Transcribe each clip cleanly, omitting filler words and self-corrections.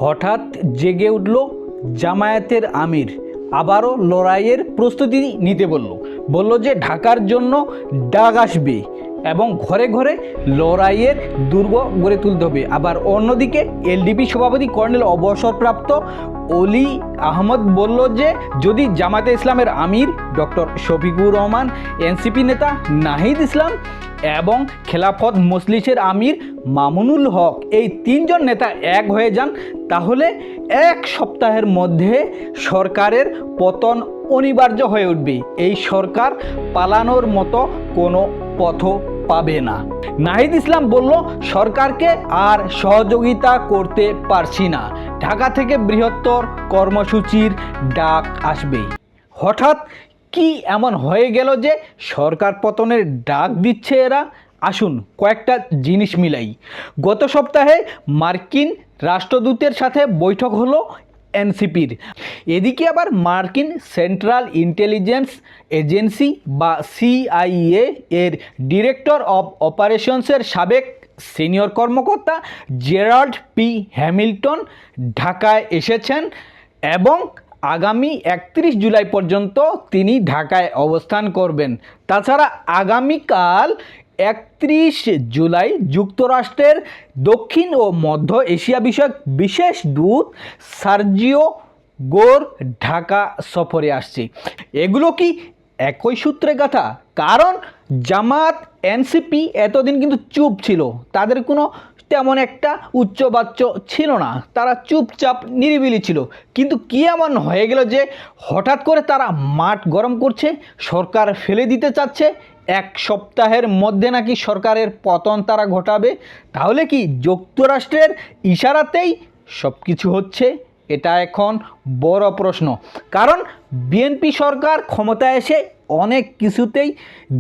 হঠাৎ জেগে উঠল জামায়াতের আমির, আবারও লড়াইয়ের প্রস্তুতি নিতে বলল যে ঢাকার জন্য ডাক আসবে এবং ঘরে ঘরে লড়াইয়ের দুর্গ গড়ে তুলতে হবে। আবার অন্যদিকে এলডিপি সভাপতি কর্নেল অবসরপ্রাপ্ত অলি আহমদ বলল যে যদি জামায়াতে ইসলামের আমির ডক্টর শফিকুর রহমান, এনসিপি নেতা নাহিদ ইসলাম এবং খেলাফত মজলিসের আমির মামুনুল হক এই তিনজন নেতা এক হয়ে যান, তাহলে এক সপ্তাহের মধ্যে সরকারের পতন অনিবার্য হয়ে উঠবে। এই সরকার পালানোর মতো কোনো পথ পাবে না। নাহিদ ইসলাম বলল, সরকারকে আর সহযোগিতা করতে পারছি না, ঢাকা থেকে বৃহত্তর কর্মসূচির ডাক আসবে। হঠাৎ কি এমন হয়ে গেল যে সরকার পতনের ডাক দিচ্ছে এরা? আসুন কয়েকটা জিনিস মিলাই। গত সপ্তাহে মার্কিন রাষ্ট্রদূতের সাথে বৈঠক হলো এনসিপির। এদিকে আবার মার্কিন সেন্ট্রাল ইন্টেলিজেন্স এজেন্সি বা সিআইএ এর ডিরেক্টর অব অপারেশনসের সাবেক সিনিয়র কর্মকর্তা জেরাল্ড পি হ্যামিল্টন ঢাকায় এসেছেন এবং আগামী 31 জুলাই পর্যন্ত তিনি ঢাকায় অবস্থান করবেন। তাছাড়া আগামীকাল 31 জুলাই যুক্তরাষ্ট্রের দক্ষিণ ও মধ্য এশিয়া বিষয়ক বিশেষ দূত সার্জিও গোর ঢাকা সফরে আসছে। এগুলো কি একই সূত্রে গাথা? কারণ জামাত এনসিপি এতদিন কিন্তু চুপ ছিল, তাদের কোনো তেমন একটা উচ্চবাচ্য ছিল না, তারা চুপচাপ নিরিবিলি ছিল। কিন্তু কি এমন হয়ে গেল যে হঠাৎ করে তারা মাঠ গরম করছে, সরকার ফেলে দিতে চাচ্ছে, এক সপ্তাহের মধ্যে নাকি সরকারের পতন তারা ঘটাবে? তাহলে কি যুক্তরাষ্ট্রের ইশারাতেই সব কিছু হচ্ছে? এটা এখন বড় প্রশ্ন। কারণ বিএনপি সরকার ক্ষমতায় এসে অনেক কিছুতেই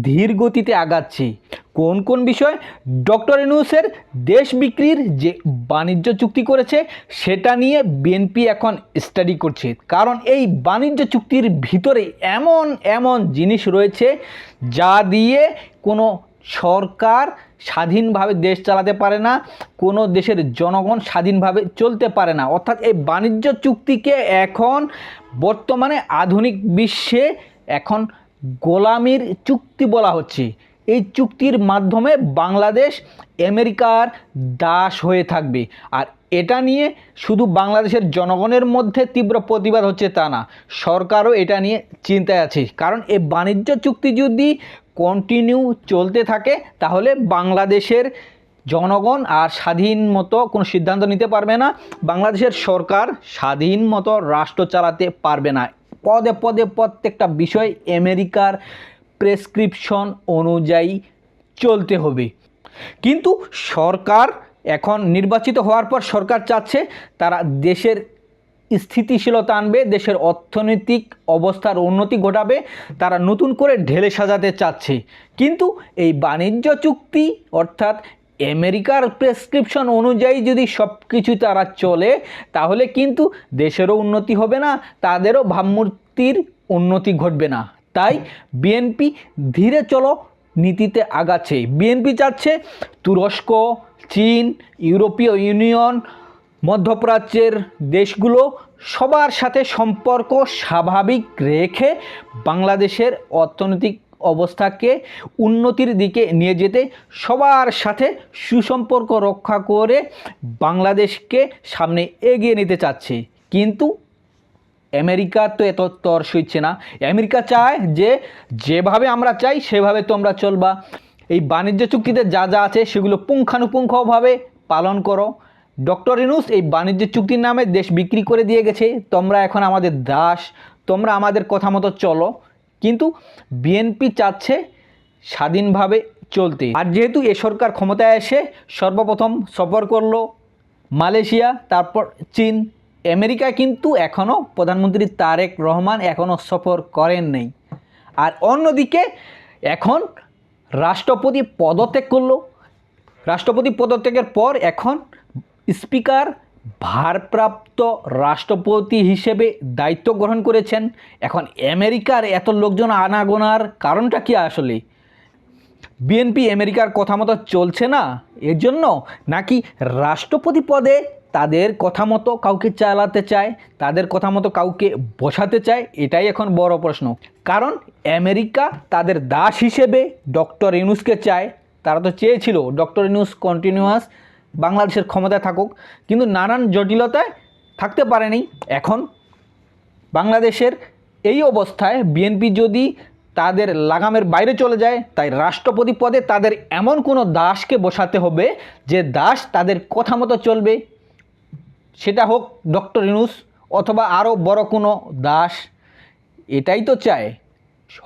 ধীর গতিতে আগাচ্ছে। কোন কোন বিষয়? ডক্টর ইউনূসের দেশ বিক্রির যে বাণিজ্য চুক্তি করেছে সেটা নিয়ে বিএনপি এখন স্টাডি করছে। কারণ এই বাণিজ্য চুক্তির ভিতরে এমন এমন জিনিস রয়েছে যা দিয়ে কোনো সরকার স্বাধীনভাবে দেশ চালাতে পারে না, কোনো দেশের জনগণ স্বাধীনভাবে চলতে পারে না। অর্থাৎ এই বাণিজ্য চুক্তিকে এখন বর্তমানে আধুনিক বিশ্বে এখন গোলামির চুক্তি বলা হচ্ছে। এই চুক্তির মাধ্যমে বাংলাদেশ আমেরিকার দাস হয়ে থাকবে। আর এটা নিয়ে শুধু বাংলাদেশের জনগণের মধ্যে তীব্র প্রতিবাদ হচ্ছে তা না, সরকারও এটা নিয়ে চিন্তায় আছে। কারণ এই বাণিজ্য চুক্তি যদি কন্টিনিউ চলতে থাকে তাহলে বাংলাদেশের জনগণ আর স্বাধীন মতো কোনো সিদ্ধান্ত নিতে পারবে না, বাংলাদেশের সরকার স্বাধীন মতো রাষ্ট্র চালাতে পারবে না। পদে পদে প্রত্যেকটা বিষয় আমেরিকার প্রেসক্রিপশন অনুযায়ী চলতে হবে। কিন্তু সরকার এখন নির্বাচিত হওয়ার পর সরকার চাচ্ছে তারা দেশের স্থিতিশীলতা আনবে, দেশের অর্থনৈতিক অবস্থার উন্নতি ঘটাবে, তারা নতুন করে ঢেলে সাজাতে চাচ্ছে। কিন্তু এই বাণিজ্য চুক্তি অর্থাৎ আমেরিকার প্রেসক্রিপশন অনুযায়ী যদি সব কিছু তারা চলে তাহলে কিন্তু দেশেরও উন্নতি হবে না, তাদেরও ভাবমূর্তির উন্নতি ঘটবে না। তাই বিএনপি ধীরে চলো নীতিতে আগাচ্ছে। বিএনপি চাচ্ছে তুরস্ক, চীন, ইউরোপীয় ইউনিয়ন, মধ্যপ্রাচ্যের দেশগুলো সবার সাথে সম্পর্ক স্বাভাবিক রেখে বাংলাদেশের অর্থনৈতিক অবস্থাকে উন্নতির দিকে নিয়ে যেতে সবার সাথে সুসম্পর্ক রক্ষা করে বাংলাদেশকে সামনে এগিয়ে নিতে চাচ্ছে। কিন্তু আমেরিকা তো এত তর সইছে না। আমেরিকা চায় যে যেভাবে আমরা চাই সেভাবে তোমরা চলবা, এই বাণিজ্য চুক্তিতে যা যা আছে সেগুলো পুঙ্খানুপুঙ্খভাবে পালন করো। ডক্টর ইউনূস এই বাণিজ্য চুক্তির নামে দেশ বিক্রি করে দিয়ে গেছে, তোমরা এখন আমাদের দাস, তোমরা আমাদের কথা মতো চলো। কিন্তু বিএনপি চাচ্ছে স্বাধীনভাবে চলতে। আর যেহেতু এ সরকার ক্ষমতায় এসে সর্বপ্রথম সফর করলো মালয়েশিয়া, তারপর চীন, আমেরিকা কিন্তু এখনও প্রধানমন্ত্রী তারেক রহমান এখনও সফর করেন নেই। আর অন্যদিকে এখন রাষ্ট্রপতি পদত্যাগ করলো। রাষ্ট্রপতি পদত্যাগের পর এখন স্পিকার ভারপ্রাপ্ত রাষ্ট্রপতি হিসেবে দায়িত্ব গ্রহণ করেছেন। এখন আমেরিকার এত লোকজন আনাগোনার কারণটা কি? আসলে বিএনপি আমেরিকার কথা মতো চলছে না এর জন্য, নাকি রাষ্ট্রপতি পদে তাদের কথা মতো কাউকে চালাতে চায়, তাদের কথা মতো কাউকে বসাতে চায়, এটাই এখন বড় প্রশ্ন। কারণ আমেরিকা তাদের দাস হিসেবে ডক্টর ইউনূসকে চায়। তারা তো চেয়েছিল ডক্টর ইউনূস কন্টিনিউয়াস বাংলাদেশের ক্ষমতায় থাকুক, কিন্তু নানান জটিলতায় থাকতে পারেনি। এখন বাংলাদেশের এই অবস্থায় বিএনপি যদি তাদের লাগামের বাইরে চলে যায়, তাই রাষ্ট্রপতি পদে তাদের এমন কোনো দাসকে বসাতে হবে যে দাস তাদের কথা মতো চলবে, সেটা হোক ডক্টর ইউনূস অথবা আরও বড় কোনো দাস। এটাই তো চায়।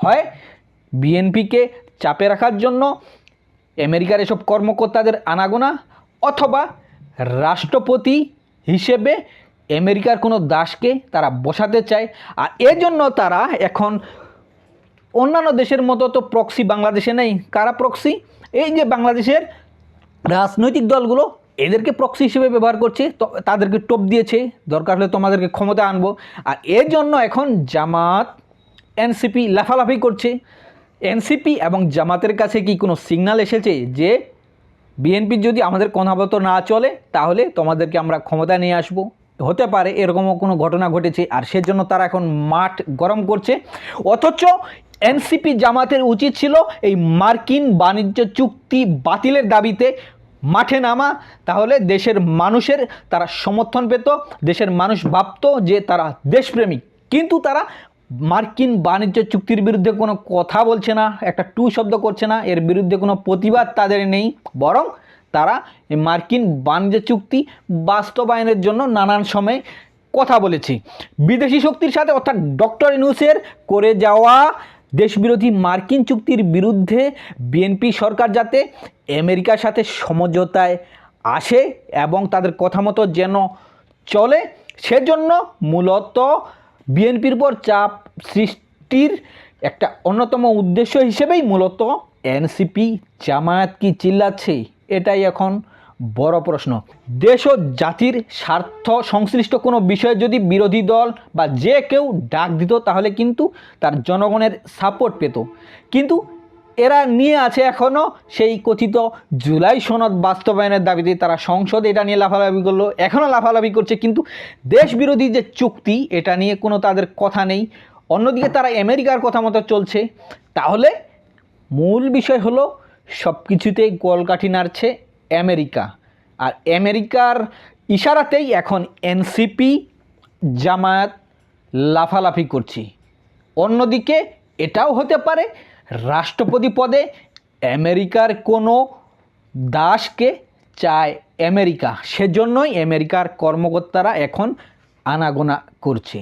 হয় বিএনপিকে চাপে রাখার জন্য আমেরিকার এসব কর্মকর্তাদের আনাগোনা, অথবা রাষ্ট্রপতি হিসেবে আমেরিকার কোনো দাসকে তারা বসাতে চায়। আর এজন্য তারা এখন অন্যান্য দেশের মতো তো প্রক্সি বাংলাদেশে নেই। কারা প্রক্সি? এই যে বাংলাদেশের রাজনৈতিক দলগুলো এদেরকে প্রক্সি হিসেবে ব্যবহার করছে, তো তাদেরকে টোপ দিয়েছে, দরকার হলে তোমাদেরকে ক্ষমতা আনবো। আর এর জন্য এখন জামাত এনসিপি লাফালাফি করছে। এনসিপি এবং জামাতের কাছে কি কোনো সিগন্যাল এসেছে যে বিএনপি যদি আমাদের কথা মতো না চলে তাহলে তোমাদেরকে আমরা ক্ষমতা নিয়ে আসবো? হতে পারে এরকমও কোনো ঘটনা ঘটেছে, আর সেজন্য তারা এখন মাঠ গরম করছে। অথচ এনসিপি জামাতের উচিত ছিল এই মার্কিন বাণিজ্য চুক্তি বাতিলের দাবিতে মাঠে নামা, তাহলে দেশের মানুষের তারা সমর্থন পেত, দেশের মানুষ ভাবত যে তারা দেশপ্রেমিক। কিন্তু তারা মার্কিন বাণিজ্য চুক্তির বিরুদ্ধে কোনো কথা বলছে না, একটা টু শব্দ করছে না, এর বিরুদ্ধে কোনো প্রতিবাদ তাদের নেই, বরং তারা এই মার্কিন বাণিজ্য চুক্তি বাস্তবায়নের জন্য নানান সময় কথা বলেছে। বিদেশি শক্তির সাথে, অর্থাৎ ডক্টর ইউনূসের করে যাওয়া দেশবিরোধী মার্কিন চুক্তির বিরুদ্ধে বিএনপি সরকার যাতে আমেরিকার সাথে সমঝোতায় আসে এবং তাদের কথা মতো যেন চলে, সেজন্য মূলত বিএনপির উপর চাপ সৃষ্টির একটা অন্যতম উদ্দেশ্য হিসেবেই মূলত এনসিপি জামায়াত কি চিল্লাচ্ছে, এটাই এখন বড় প্রশ্ন। দেশ ও জাতির স্বার্থ সংশ্লিষ্ট কোনো বিষয়ে যদি বিরোধী দল বা যে কেউ ডাক দিত তাহলে কিন্তু তার জনগণের সাপোর্ট পেত। কিন্তু এরা নিয়ে আছে এখনও সেই কথিত জুলাই সনদ বাস্তবায়নের দাবিতে। তারা সংসদে এটা নিয়ে লাফালাফি করলো, এখনও লাফালাফি করছে, কিন্তু দেশ বিরোধী যে চুক্তি এটা নিয়ে কোনো তাদের কথা নেই। অন্যদিকে তারা আমেরিকার কথা মতো চলছে। তাহলে মূল বিষয় হলো সব কিছুতেই কলকাঠি নাড়ছে আমেরিকা, আর আমেরিকার ইশারাতেই এখন এনসিপি জামায়াত লাফালাফি করছে। অন্যদিকে এটাও হতে পারে রাষ্ট্রপতি পদে আমেরিকার কোনো দাসকে চায় আমেরিকা, সেজন্যই আমেরিকার কর্মকর্তারা এখন আনাগোনা করছে।